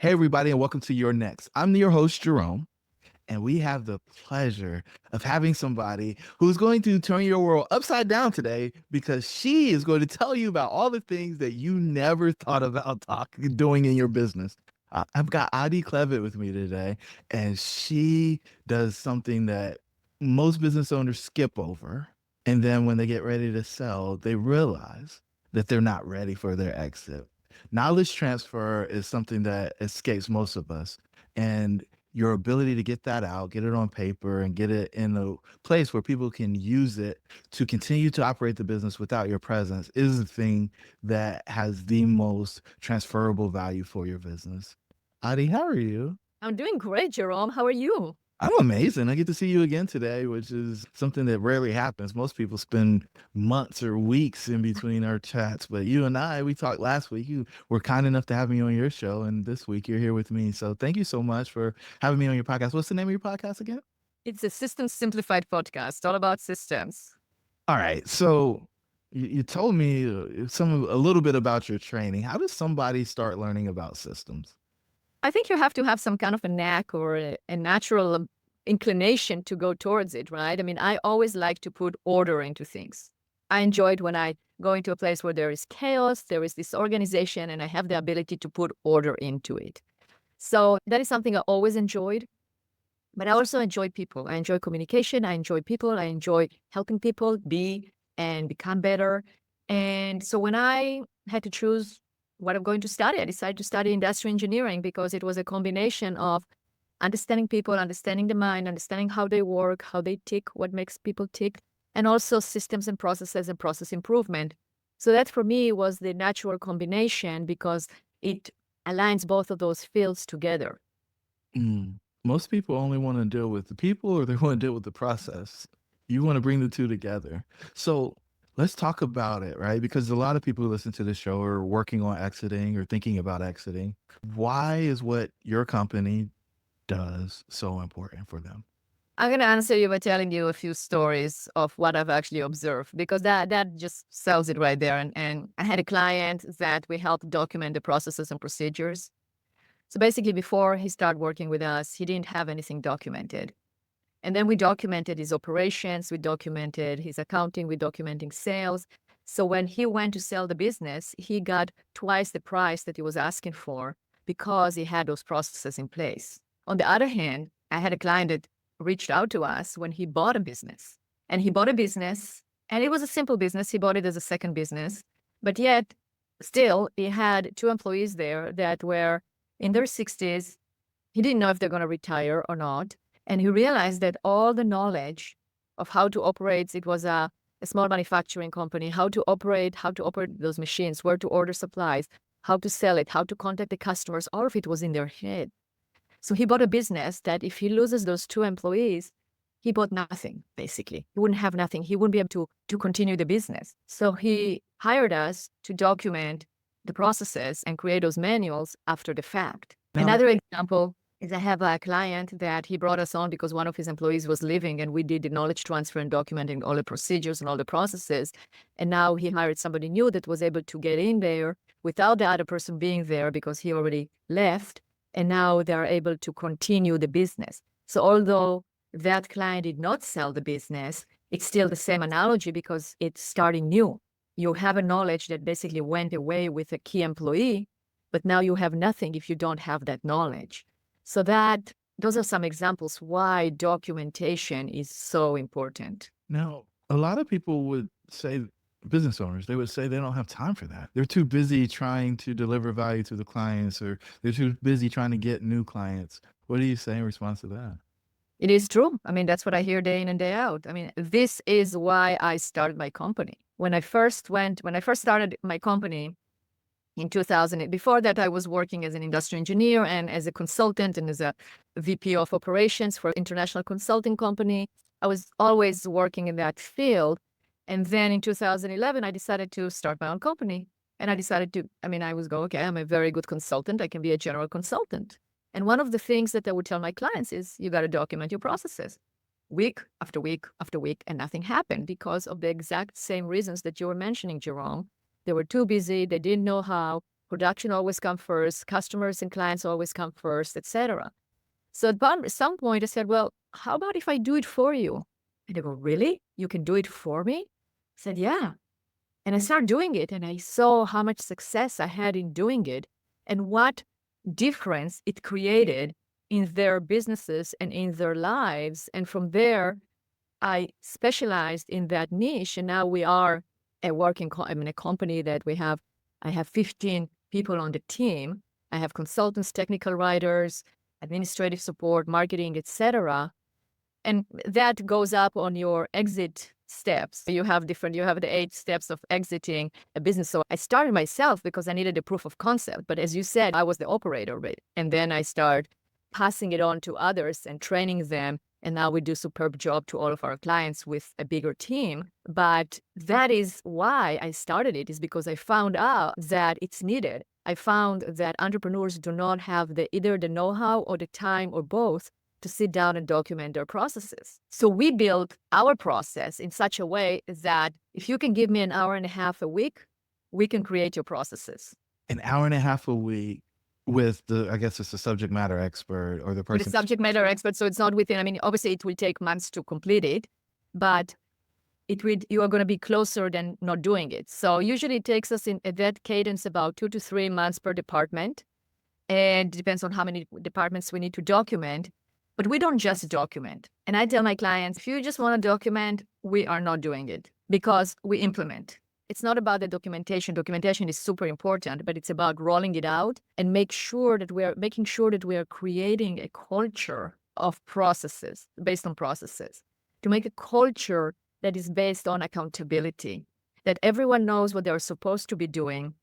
Hey, everybody, and welcome to Your Next. I'm your host, Jerome, and we have the pleasure of having somebody who's going to turn your world upside down today because she is going to tell you about all the things that you never thought about doing in your business. I've got Adi Klevit with me today, and she does something that most business owners skip over. And then when they get ready to sell, they realize that they're not ready for their exit. Knowledge transfer is something that escapes most of us. And your ability to get that out, get it on paper, and get it in a place where people can use it to continue to operate the business without your presence is the thing that has the most transferable value for your business. Adi, how are you? I'm doing great, Jerome. How are you? I'm amazing. I get to see you again today, which is something that rarely happens. Most people spend months or weeks in between our chats, but you and I, we talked last week. You were kind enough to have me on your show, and this week you're here with me. So thank you so much for having me on your podcast. What's the name of your podcast again? It's a Systems Simplified podcast, all about systems. All right. So you told me a little bit about your training. How does somebody start learning about systems? I think you have to have some kind of a knack or a natural inclination to go towards it, right? I mean, I always like to put order into things. I enjoyed when I go into a place where there is chaos, there is disorganization, and I have the ability to put order into it. So that is something I always enjoyed. But I also enjoy people. I enjoy communication. I enjoy people. I enjoy helping people be and become better. And so when I had to choose what I'm going to study, I decided to study industrial engineering because it was a combination of understanding people, understanding the mind, understanding how they work, how they tick, what makes people tick, and also systems and processes and process improvement. So that for me was the natural combination because it aligns both of those fields together. Most people only want to deal with the people or they want to deal with the process. You want to bring the two together. So let's talk about it, right? Because a lot of people who listen to the show are working on exiting or thinking about exiting. Why is what your company does so important for them? I'm going to answer you by telling you a few stories of what I've actually observed because that just sells it right there. And I had a client that we helped document the processes and procedures. So basically, before he started working with us, he didn't have anything documented. And then we documented his operations, we documented his accounting, we documenting sales. So when he went to sell the business, he got twice the price that he was asking for because he had those processes in place. On the other hand, I had a client that reached out to us when he bought a business. And he bought a business, and it was a simple business. He bought it as a second business. But yet, still, he had two employees there that were in their 60s. He didn't know if they're going to retire or not. And he realized that all the knowledge of how to operate, it was a small manufacturing company, how to operate those machines, where to order supplies, how to sell it, how to contact the customers, all of it was in their head. So he bought a business that if he loses those two employees, he bought nothing, basically. He wouldn't have nothing. He wouldn't be able to continue the business. So he hired us to document the processes and create those manuals after the fact. Now, Another example is I have a client that he brought us on because one of his employees was leaving and we did the knowledge transfer and documenting all the procedures and all the processes. And now he hired somebody new that was able to get in there without the other person being there because he already left. And now they're able to continue the business. So although that client did not sell the business, it's still the same analogy because it's starting new. You have a knowledge that basically went away with a key employee, but now you have nothing if you don't have that knowledge. So those are some examples why documentation is so important. now, a lot of people would say, business owners, they would say they don't have time for that. They're too busy trying to deliver value to the clients, or they're too busy trying to get new clients. What do you say in response to that? It is true. I mean, that's what I hear day in and day out. I mean, this is why I started my company. When I first started my company in 2000, before that, I was working as an industrial engineer and as a consultant and as a VP of operations for an international consulting company. I was always working in that field. And then in 2011, I decided to start my own company. And I decided I was okay, I'm a very good consultant. I can be a general consultant. And one of the things that I would tell my clients is you got to document your processes week after week after week, and nothing happened because of the exact same reasons that you were mentioning, Jerome. They were too busy. They didn't know how. Production always come first. Customers and clients always come first, etc. So at some point I said, well, how about if I do it for you? And they go, really? You can do it for me? I said, yeah. And I started doing it, and I saw how much success I had in doing it and what difference it created in their businesses and in their lives. And from there, I specialized in that niche. And now we are I'm in a company that I have 15 people on the team. I have consultants, technical writers, administrative support, marketing, etc. And that goes up on your exit steps. You have the 8 steps of exiting a business. So I started myself because I needed a proof of concept. But as you said, I was the operator of it. And then I started passing it on to others and training them. And now we do a superb job to all of our clients with a bigger team. But that is why I started it, is because I found out that it's needed. I found that entrepreneurs do not have either the know-how or the time or both to sit down and document their processes. So we built our process in such a way that if you can give me an hour and a half a week, we can create your processes. An hour and a half a week with I guess it's the subject matter expert or the With person. a subject matter expert, so it's not within, obviously it will take months to complete it, but you are going to be closer than not doing it. So usually it takes us at that cadence about 2 to 3 months per department. And it depends on how many departments we need to document. But we don't just document. And I tell my clients, if you just want to document, we are not doing it because we implement. It's not about the documentation. Documentation is super important, but it's about rolling it out and making sure that we are creating a culture of processes, based on processes, to make a culture that is based on accountability, that everyone knows what they're supposed to be doing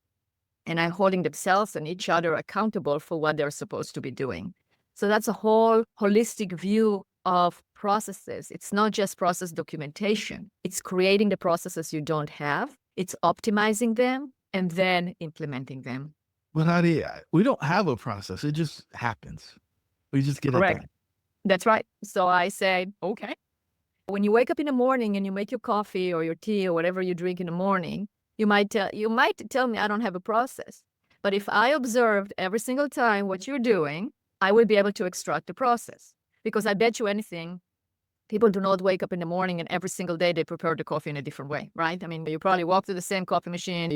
and are holding themselves and each other accountable for what they're supposed to be doing. So that's a whole holistic view of processes. It's not just process documentation. It's creating the processes you don't have. It's optimizing them and then implementing them. But Adi, we don't have a process. It just happens. We just get it Correct. done. That's right. So I say, okay. When you wake up in the morning and you make your coffee or your tea or whatever you drink in the morning, you might tell me I don't have a process. But if I observed every single time what you're doing, I would be able to extract the process. Because I bet you anything, people do not wake up in the morning and every single day they prepare the coffee in a different way, right? You probably walk to the same coffee machine,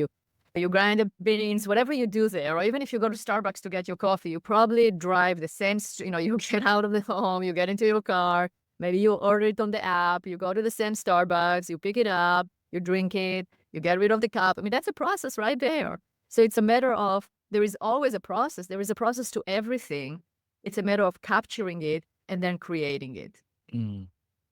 you grind the beans, whatever you do there, or even if you go to Starbucks to get your coffee, you probably drive the same, you get out of the home, you get into your car, maybe you order it on the app, you go to the same Starbucks, you pick it up, you drink it, you get rid of the cup. That's a process right there. So it's a matter of, there is always a process. There is a process to everything. It's a matter of capturing it and then creating it.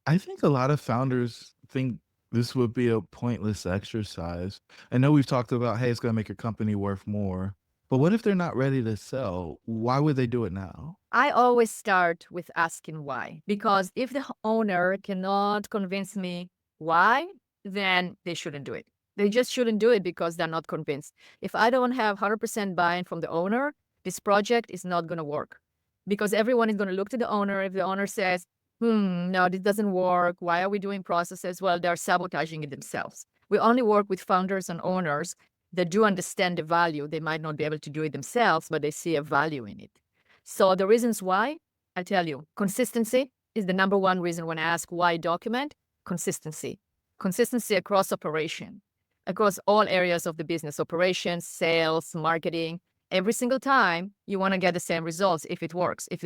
I think a lot of founders think this would be a pointless exercise. I know we've talked about, hey, it's going to make your company worth more. But what if they're not ready to sell? Why would they do it now? I always start with asking why. Because if the owner cannot convince me why, then they shouldn't do it. They just shouldn't do it because they're not convinced. If I don't have 100% buy-in from the owner, this project is not going to work. Because everyone is going to look to the owner. If the owner says, no, this doesn't work. Why are we doing processes? Well, they're sabotaging it themselves. We only work with founders and owners that do understand the value. They might not be able to do it themselves, but they see a value in it. So the reasons why, I tell you, consistency is the number one reason when I ask why document. Consistency. Consistency across operation, across all areas of the business, operations, sales, marketing. Every single time you want to get the same results if it works. If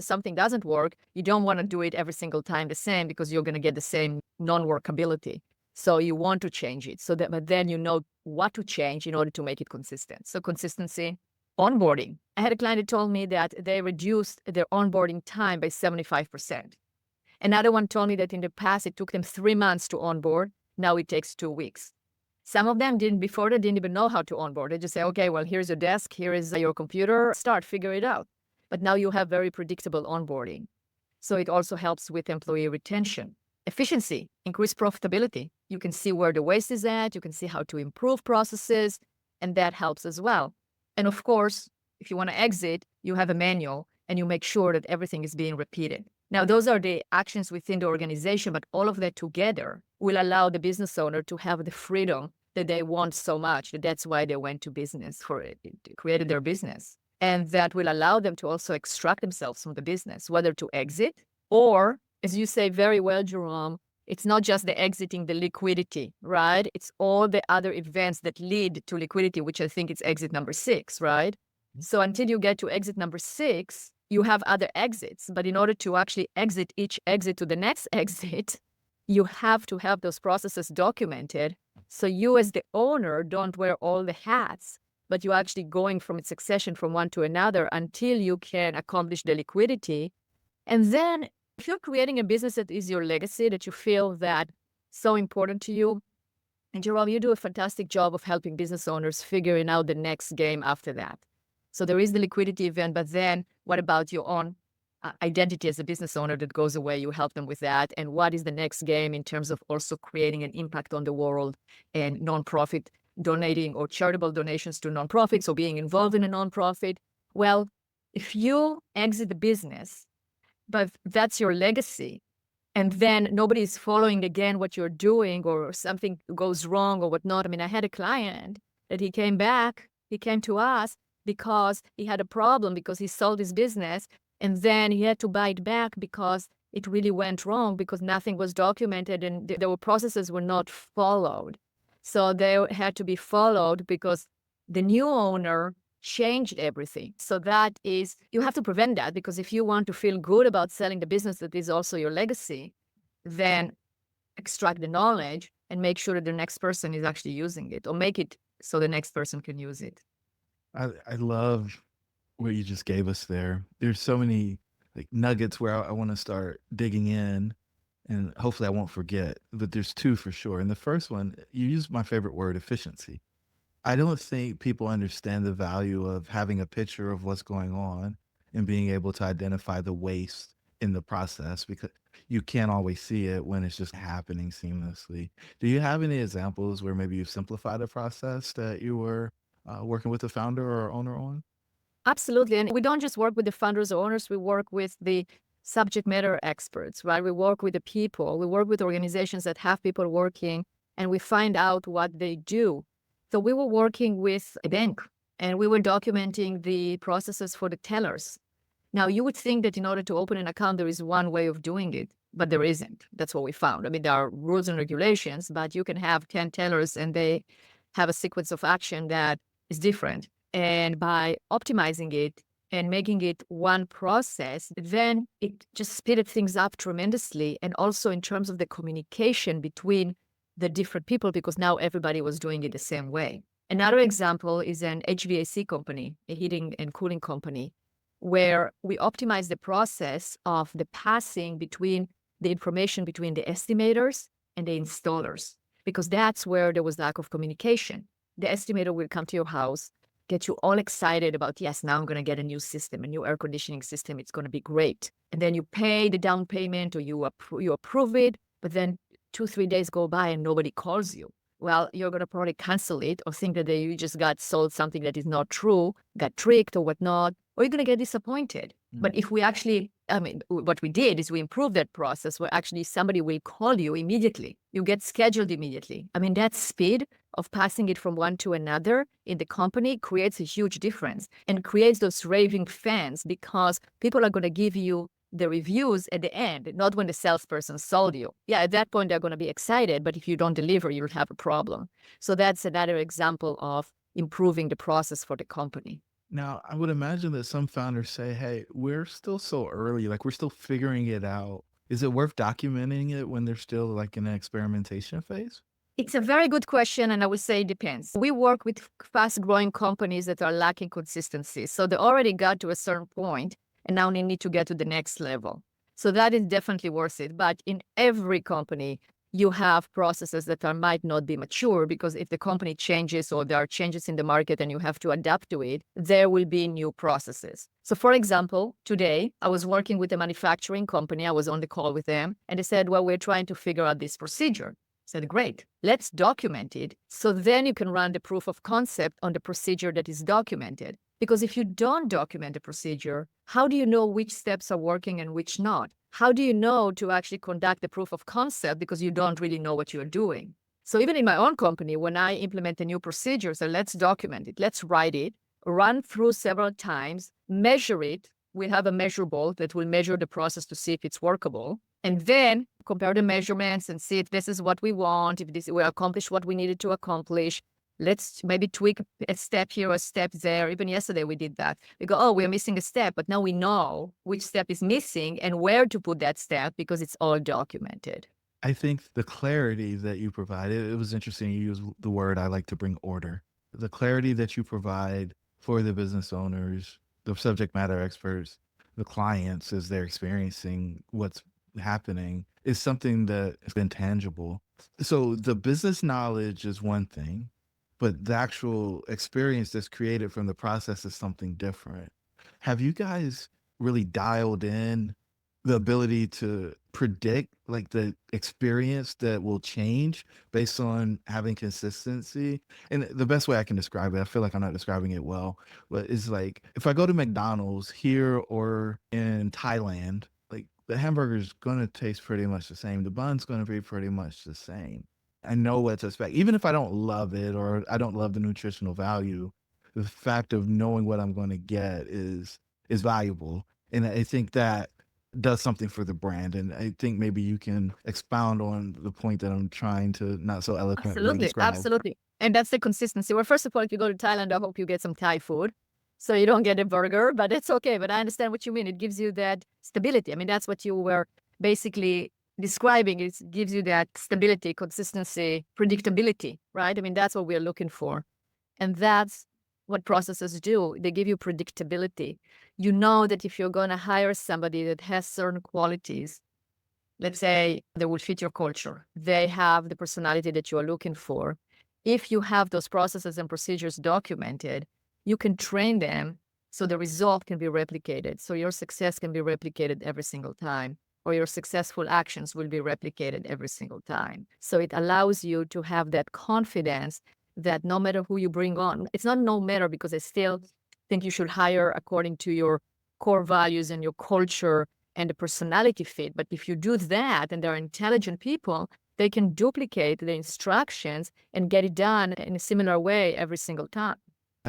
something doesn't work, you don't want to do it every single time the same because you're going to get the same non-workability. So you want to change it but then you know what to change in order to make it consistent. So consistency. Onboarding. I had a client that told me that they reduced their onboarding time by 75%. Another one told me that in the past it took them 3 months to onboard. Now it takes 2 weeks. Some of them didn't even know how to onboard. They just say, okay, well, here's your desk, here is your computer, figure it out. But now you have very predictable onboarding. So it also helps with employee retention. Efficiency, increased profitability. You can see where the waste is at, you can see how to improve processes, and that helps as well. And of course, if you want to exit, you have a manual and you make sure that everything is being repeated. Now, those are the actions within the organization, but all of that together will allow the business owner to have the freedom that they want so much that that's why they went to business for it, created their business. And that will allow them to also extract themselves from the business, whether to exit or, as you say very well, Jerome, it's not just the exiting the liquidity, right? It's all the other events that lead to liquidity, which I think it's exit number 6, right? So until you get to exit number 6, you have other exits. But in order to actually exit each exit to the next exit, you have to have those processes documented. So you as the owner don't wear all the hats, but you're actually going from a succession from one to another until you can accomplish the liquidity. And then if you're creating a business that is your legacy, that you feel that so important to you, and Jerome, you do a fantastic job of helping business owners figuring out the next game after that. So there is the liquidity event, but then what about your own identity as a business owner that goes away? You help them with that. And what is the next game in terms of also creating an impact on the world and nonprofit donating or charitable donations to nonprofits or being involved in a nonprofit? Well, if you exit the business, but that's your legacy, and then nobody's following again what you're doing or something goes wrong or whatnot. I mean, I had a client that he came to us because he had a problem because he sold his business and then he had to buy it back because it really went wrong because nothing was documented and there were processes were not followed. So they had to be followed because the new owner changed everything. So that is, you have to prevent that because if you want to feel good about selling the business that is also your legacy, then extract the knowledge and make sure that the next person is actually using it or make it so the next person can use it. I love what you just gave us there. There's so many like nuggets where I want to start digging in, and hopefully I won't forget. But there's two for sure. And the first one, you used my favorite word, efficiency. I don't think people understand the value of having a picture of what's going on and being able to identify the waste in the process because you can't always see it when it's just happening seamlessly. Do you have any examples where maybe you've simplified a process that you were working with the founder or owner on? Absolutely. And we don't just work with the founders or owners, we work with the subject matter experts, right? We work with the people, we work with organizations that have people working, and we find out what they do. So we were working with a bank and we were documenting the processes for the tellers. Now, you would think that in order to open an account, there is one way of doing it, but there isn't. That's what we found. I mean, there are rules and regulations, but you can have 10 tellers and they have a sequence of action that is different. And by optimizing it and making it one process, then it just speeded things up tremendously. And also in terms of the communication between the different people, because now everybody was doing it the same way. Another example is an HVAC company, a heating and cooling company, where we optimize the process of the passing between the information between the estimators and the installers, because that's where there was lack of communication. The estimator will come to your house, get you all excited about, yes, now I'm going to get a new system, a new air conditioning system. It's going to be great. And then you pay the down payment or you approve it, but then 2-3 days go by and nobody calls you. Well, you're going to probably cancel it or think that you just got sold something that is not true, got tricked or whatnot, or you're going to get disappointed. But if we actually, I mean, what we did is we improved that process where actually somebody will call you immediately. You get scheduled immediately. I mean, that speed of passing it from one to another in the company creates a huge difference and creates those raving fans because people are going to give you the reviews at the end, not when the salesperson sold you. Yeah, at that point, they're going to be excited, but if you don't deliver, you'll have a problem. So that's another example of improving the process for the company. Now, I would imagine that some founders say, hey, we're still so early, like we're still figuring it out. Is it worth documenting it when they're still like in an experimentation phase? It's a very good question, and I would say it depends. We work with fast-growing companies that are lacking consistency. So they already got to a certain point, and now they need to get to the next level. So that is definitely worth it. But in every company, you have processes that might not be mature because if the company changes or there are changes in the market and you have to adapt to it, there will be new processes. So for example, today I was working with a manufacturing company. I was on the call with them and they said, well, we're trying to figure out this procedure. I said, great, let's document it. So then you can run the proof of concept on the procedure that is documented. Because if you don't document the procedure, how do you know which steps are working and which not? How do you know to actually conduct the proof of concept because you don't really know what you're doing? So even in my own company, when I implement a new procedure, so let's document it, let's write it, run through several times, measure it. We have a measurable that will measure the process to see if it's workable. And then compare the measurements and see if this is what we want, if this we accomplished what we needed to accomplish. Let's maybe tweak a step here, a step there. Even yesterday we did that. We go, oh, we're missing a step, but now we know which step is missing and where to put that step because it's all documented. I think the clarity that you provided, it was interesting. You use the word I like to bring order. The clarity that you provide for the business owners, the subject matter experts, the clients as they're experiencing what's happening is something that has been tangible. So the business knowledge is one thing, but the actual experience that's created from the process is something different. Have you guys really dialed in the ability to predict like the experience that will change based on having consistency? And the best way I can describe it, I feel like I'm not describing it well, but it's like if I go to McDonald's here or in Thailand, like the hamburger's gonna taste pretty much the same. The bun's gonna be pretty much the same. I know what to expect. Even if I don't love it or I don't love the nutritional value, the fact of knowing what I'm gonna get is valuable. And I think that does something for the brand. And I think maybe you can expound on the point that I'm trying to not so eloquently Absolutely, describe. absolutely. And that's the consistency. Well, first of all, if you go to Thailand, I hope you get some Thai food. So you don't get a burger, but it's okay. But I understand what you mean. It gives you that stability. I mean, that's what you were basically describing. It gives you that stability, consistency, predictability, right? I mean, that's what we're looking for. And that's what processes do. They give you predictability. You know that if you're going to hire somebody that has certain qualities, let's say they will fit your culture, they have the personality that you are looking for. If you have those processes and procedures documented, you can train them so the result can be replicated. So your success can be replicated every single time, or your successful actions will be replicated every single time. So it allows you to have that confidence that no matter who you bring on, it's not no matter because I still think you should hire according to your core values and your culture and the personality fit. But if you do that and they're intelligent people, they can duplicate the instructions and get it done in a similar way every single time.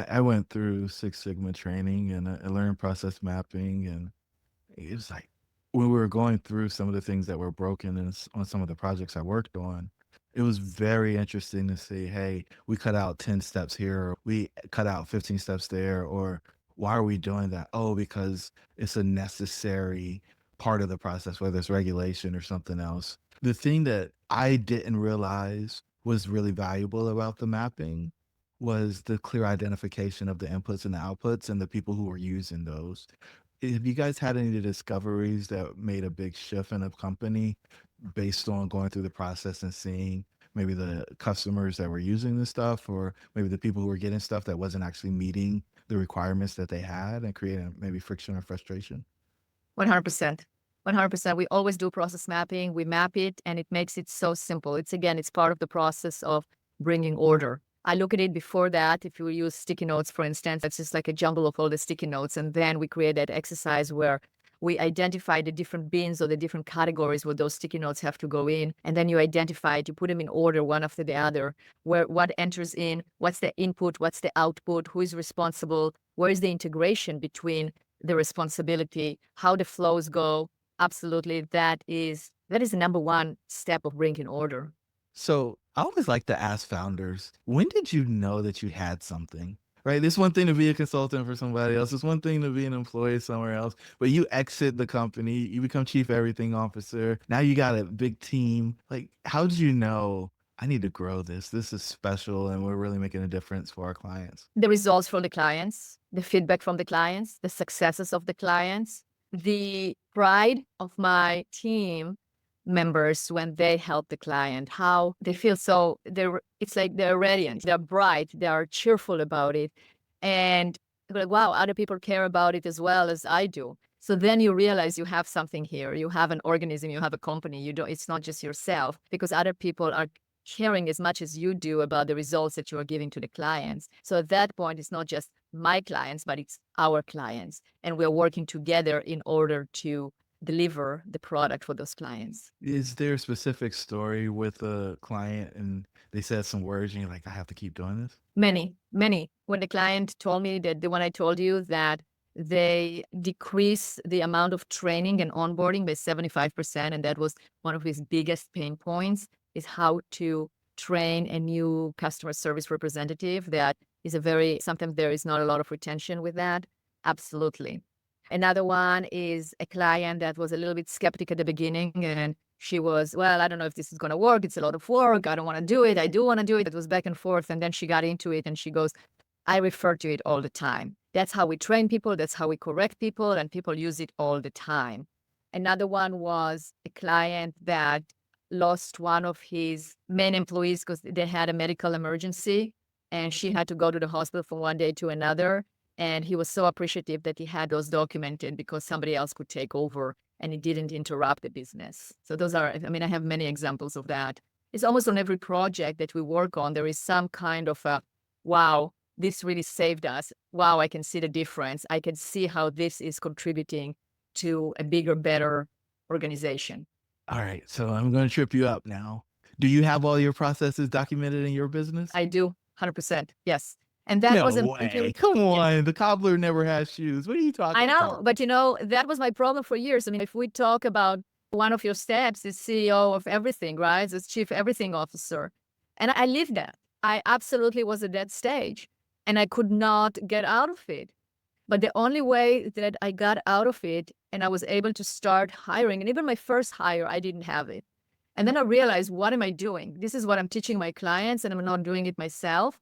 I went through Six Sigma training and I learned process mapping. And it was like when we were going through some of the things that were broken on some of the projects I worked on, it was very interesting to see, hey, we cut out 10 steps here, or we cut out 15 steps there, or why are we doing that? Oh, because it's a necessary part of the process, whether it's regulation or something else. The thing that I didn't realize was really valuable about the mapping was the clear identification of the inputs and the outputs and the people who were using those. Have you guys had any discoveries that made a big shift in a company based on going through the process and seeing maybe the customers that were using the stuff, or maybe the people who were getting stuff that wasn't actually meeting the requirements that they had and creating maybe friction or frustration? 100%. 100%. We always do process mapping. We map it and it makes it so simple. It's again, it's part of the process of bringing order. I look at it before that. If you use sticky notes, for instance, it's just like a jumble of all the sticky notes. And then we create that exercise where we identify the different bins or the different categories where those sticky notes have to go in. And then you identify it, you put them in order one after the other, where what enters in, what's the input, what's the output, who is responsible, where is the integration between the responsibility, how the flows go. Absolutely. That is the number one step of bringing order. So I always like to ask founders, when did you know that you had something? Right? It's one thing to be a consultant for somebody else. It's one thing to be an employee somewhere else, but you exit the company, you become chief everything officer. Now you got a big team. Like, how did you know I need to grow this? This is special and we're really making a difference for our clients. The results from the clients, the feedback from the clients, the successes of the clients, the pride of my team members when they help the client, how they feel it's like they're radiant, they're bright, they are cheerful about it. And they're like, wow, other people care about it as well as I do. So then you realize you have something here. You have an organism, you have a company. It's not just yourself because other people are caring as much as you do about the results that you are giving to the clients. So at that point, it's not just my clients, but it's our clients. And we're working together in order to deliver the product for those clients. Is there a specific story with a client and they said some words and you're like, I have to keep doing this? Many, many. When the client told me that the one I told you that they decrease the amount of training and onboarding by 75%, and that was one of his biggest pain points, is how to train a new customer service representative. That is sometimes there is not a lot of retention with that. Absolutely. Another one is a client that was a little bit skeptic at the beginning, and she was, well, I don't know if this is going to work. It's a lot of work. I don't want to do it. I do want to do it. It was back and forth. And then she got into it and she goes, I refer to it all the time. That's how we train people. That's how we correct people. And people use it all the time. Another one was a client that lost one of his main employees because they had a medical emergency and she had to go to the hospital from one day to another. And he was so appreciative that he had those documented because somebody else could take over and it didn't interrupt the business. So those are, I mean, I have many examples of that. It's almost on every project that we work on, there is some kind of a, wow, this really saved us. Wow, I can see the difference. I can see how this is contributing to a bigger, better organization. All right. So I'm going to trip you up now. Do you have all your processes documented in your business? I do, 100%. Yes. And that No wasn't, way. Come on. The cobbler never has shoes. What are you talking I know, about? but that was my problem for years. I mean, if we talk about one of your steps is CEO of everything, right? As chief everything officer. And I lived that. I absolutely was at that stage and I could not get out of it. But the only way that I got out of it and I was able to start hiring, and even my first hire, I didn't have it. And then I realized, what am I doing? This is what I'm teaching my clients and I'm not doing it myself.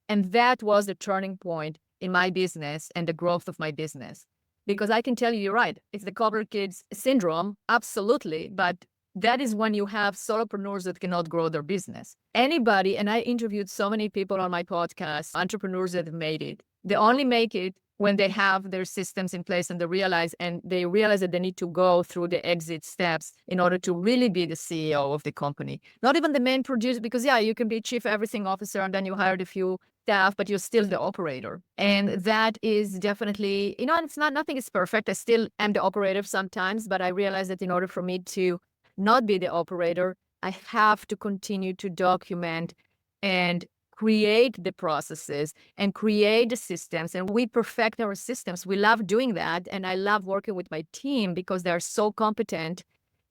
And that was the turning point in my business and the growth of my business. Because I can tell you, you're right. It's the cobbler kids syndrome, absolutely. But that is when you have solopreneurs that cannot grow their business. Anybody, and I interviewed so many people on my podcast, entrepreneurs that have made it. They only make it when they have their systems in place and they realize that they need to go through the exit steps in order to really be the CEO of the company. Not even the main producer, because you can be chief everything officer and then you hired a few staff, but you're still the operator. And that is definitely, and it's nothing is perfect. I still am the operator sometimes, but I realize that in order for me to not be the operator, I have to continue to document and create the processes and create the systems, and we perfect our systems. We love doing that. And I love working with my team because they're so competent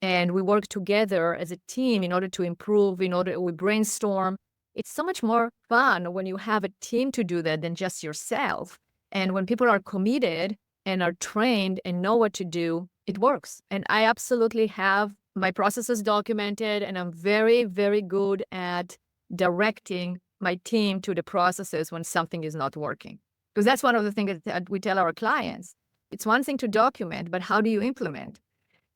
and we work together as a team in order to improve, we brainstorm. It's so much more fun when you have a team to do that than just yourself. And when people are committed and are trained and know what to do, it works. And I absolutely have my processes documented, and I'm very, very good at directing my team to the processes when something is not working. Because that's one of the things that we tell our clients. It's one thing to document, but how do you implement?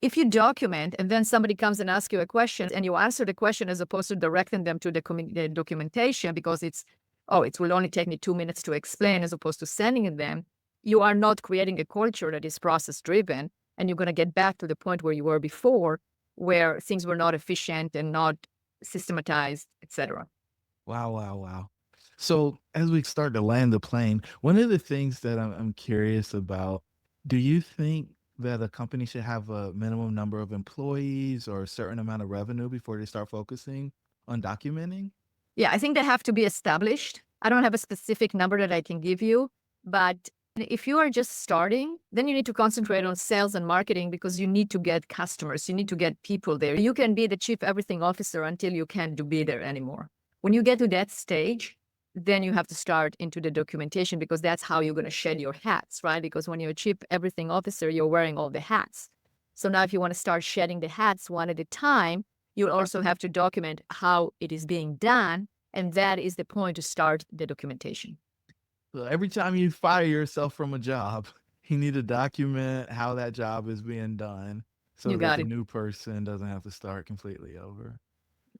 If you document and then somebody comes and asks you a question and you answer the question as opposed to directing them to the documentation because it will only take me 2 minutes to explain as opposed to sending it them, you are not creating a culture that is process driven, and you're going to get back to the point where you were before, where things were not efficient and not systematized, etc. Wow, wow, wow. So as we start to land the plane, one of the things that I'm curious about, do you think that a company should have a minimum number of employees or a certain amount of revenue before they start focusing on documenting? Yeah, I think they have to be established. I don't have a specific number that I can give you, but if you are just starting, then you need to concentrate on sales and marketing because you need to get customers. You need to get people there. You can be the chief everything officer until you can't be there anymore. When you get to that stage, then you have to start into the documentation because that's how you're going to shed your hats, right? Because when you're a chief everything officer, you're wearing all the hats. So now if you want to start shedding the hats one at a time, you'll also have to document how it is being done. And that is the point to start the documentation. So every time you fire yourself from a job, you need to document how that job is being done so You that got the it. new person doesn't have to start completely over.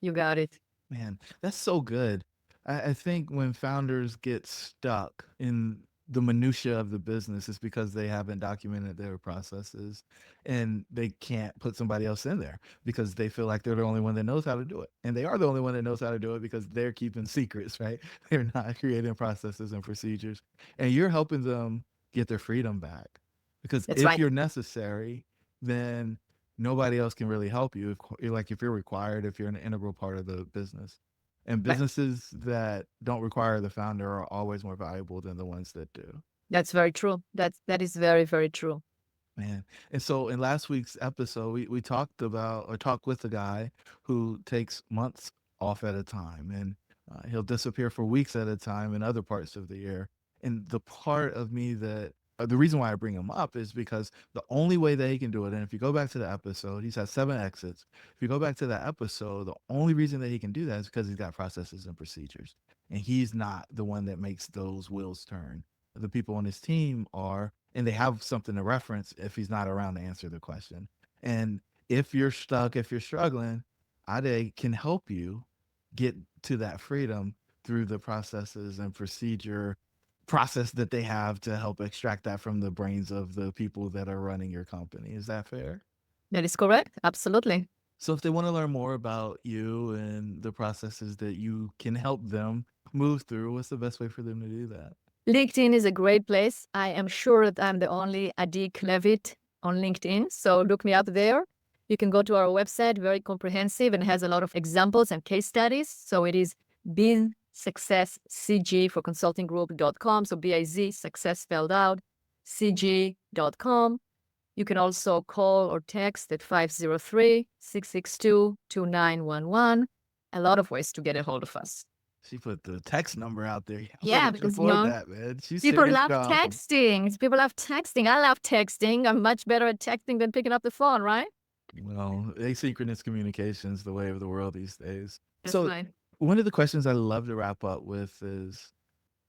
You got it. Man, that's so good. I think when founders get stuck in the minutia of the business, it's because they haven't documented their processes and they can't put somebody else in there because they feel like they're the only one that knows how to do it. And they are the only one that knows how to do it because they're keeping secrets, right? They're not creating processes and procedures. And you're helping them get their freedom back. Because That's if right. you're necessary, then nobody else can really help you. If you're required, if you're an integral part of the business. And Right. businesses that don't require the founder are always more valuable than the ones that do. That's very true. That is very, very true. Man. And so in last week's episode, we talked about or talked with a guy who takes months off at a time, and he'll disappear for weeks at a time in other parts of the year. And the part of me that the reason why I bring him up is because the only way that he can do it, and if you go back to the episode, he's had 7 exits. If you go back to that episode, the only reason that he can do that is because he's got processes and procedures. And he's not the one that makes those wheels turn. The people on his team are, and they have something to reference if he's not around to answer the question. And if you're stuck, if you're struggling, Ade can help you get to that freedom through the processes and process that they have to help extract that from the brains of the people that are running your company. Is that fair? That is correct. Absolutely. So if they want to learn more about you and the processes that you can help them move through, what's the best way for them to do that? LinkedIn is a great place. I am sure that I'm the only Adi Klevit on LinkedIn. So look me up there. You can go to our website, very comprehensive, and has a lot of examples and case studies. So it is bizsuccesscg for consultinggroup.com. So BIZ, success spelled out, cg.com. You can also call or text at 503-662-2911. A lot of ways to get a hold of us. She put the text number out there. Yeah, Y'all because afford that, man. She's people serious love job. texting. People love texting. I love texting. I'm much better at texting than picking up the phone, right? Well, asynchronous communication is the way of the world these days. That's So right. one of the questions I love to wrap up with is,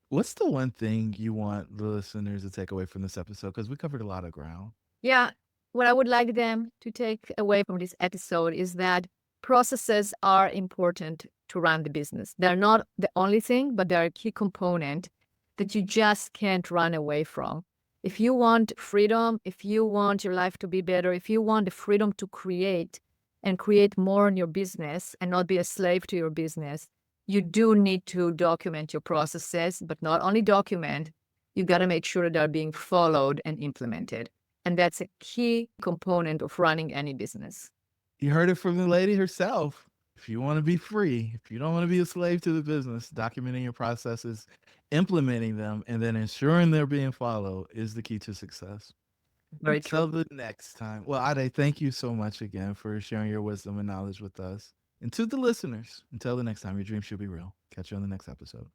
what's the one thing you want the listeners to take away from this episode? Because we covered a lot of ground. Yeah. What I would like them to take away from this episode is that processes are important to run the business. They're not the only thing, but they're a key component that you just can't run away from. If you want freedom, if you want your life to be better, if you want the freedom to create and create more in your business and not be a slave to your business, you do need to document your processes, but not only document, you got to make sure they're being followed and implemented. And that's a key component of running any business. You heard it from the lady herself. If you want to be free, if you don't want to be a slave to the business, documenting your processes, implementing them, and then ensuring they're being followed is the key to success. Very Until true. the next time. Well, Ade, thank you so much again for sharing your wisdom and knowledge with us. And to the listeners, until the next time, your dreams should be real. Catch you on the next episode.